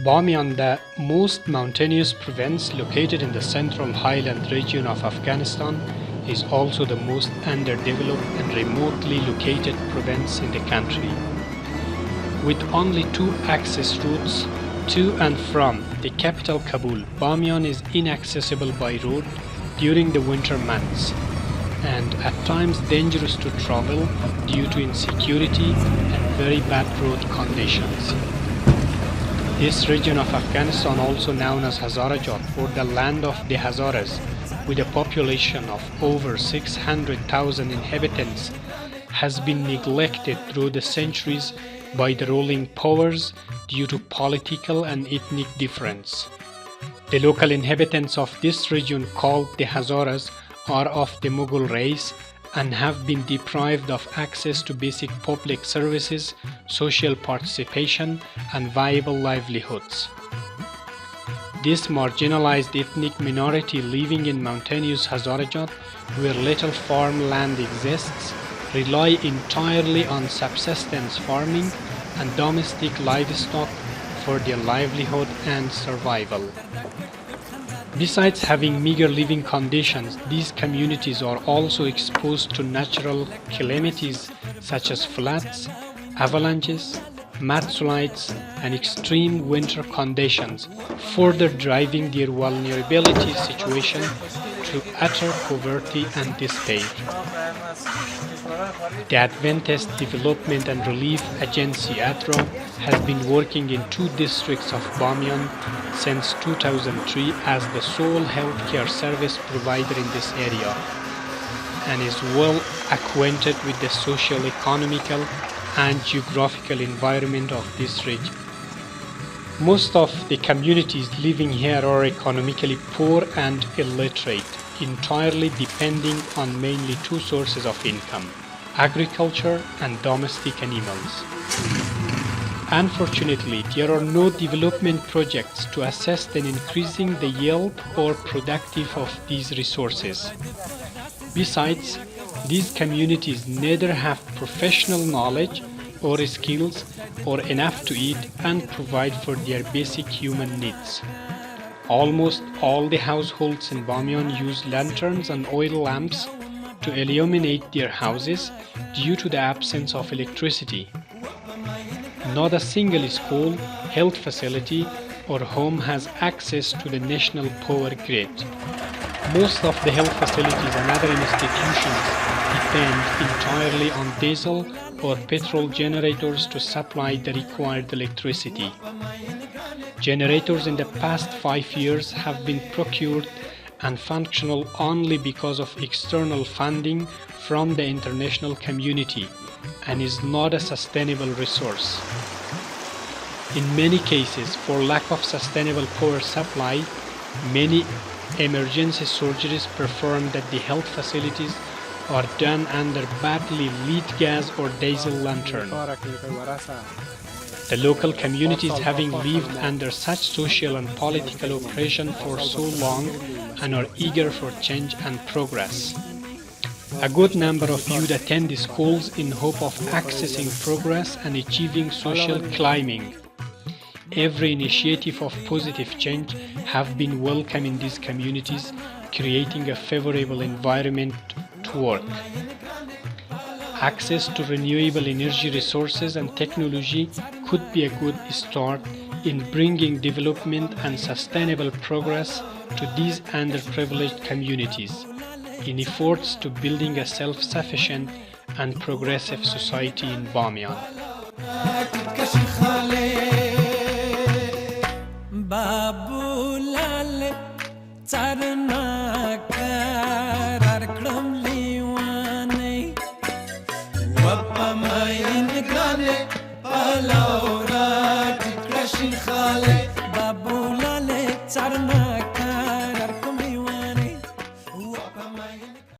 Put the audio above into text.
Bamiyan, the most mountainous province located in the central highland region of Afghanistan, is also the most underdeveloped and remotely located province in the country. With only two access routes to and from the capital Kabul, Bamiyan is inaccessible by road during the winter months and at times dangerous to travel due to insecurity and very bad road conditions. This region of Afghanistan, also known as Hazarajat or the land of the Hazaras, with a population of over 600,000 inhabitants, has been neglected through the centuries by the ruling powers due to political and ethnic difference. The local inhabitants of this region, called the Hazaras, are of the Mughal race and have been deprived of access to basic public services, social participation, and viable livelihoods. This marginalized ethnic minority living in mountainous Hazarajat, where little farmland exists, rely entirely on subsistence farming and domestic livestock for their livelihood and survival. Besides having meager living conditions, these communities are also exposed to natural calamities such as floods, avalanches, mudslides, and extreme winter conditions, further driving their vulnerability situation to utter poverty and despair. The Adventist Development and Relief Agency (ADRA) has been working in two districts of Bamiyan since 2003 as the sole healthcare service provider in this area and is well acquainted with the socio-economical and geographical environment of this region. Most of the communities living here are economically poor and illiterate, entirely depending on mainly two sources of income: agriculture and domestic animals. Unfortunately, there are no development projects to assist in increasing the yield or productivity of these resources. Besides, these communities neither have professional knowledge or skills or enough to eat and provide for their basic human needs. Almost all the households in Bamiyan use lanterns and oil lamps to illuminate their houses due to the absence of electricity. Not a single school, health facility, or home has access to the national power grid. Most of the health facilities and other institutions depend entirely on diesel or petrol generators to supply the required electricity. Generators in the past 5 years have been procured and functional only because of external funding from the international community and is not a sustainable resource. In many cases, for lack of sustainable power supply, many emergency surgeries performed at the health facilities are done under badly lit gas or diesel lantern. The local communities, having lived under such social and political oppression for so long, and are eager for change and progress. A good number of youth attend the schools in hope of accessing progress and achieving social climbing. Every initiative of positive change have been welcome in these communities, creating a favorable environment to work. Access to renewable energy resources and technology could be a good start in bringing development and sustainable progress to these underprivileged communities in efforts to building a self-sufficient and progressive society in Bamiyan. Babu lale charnak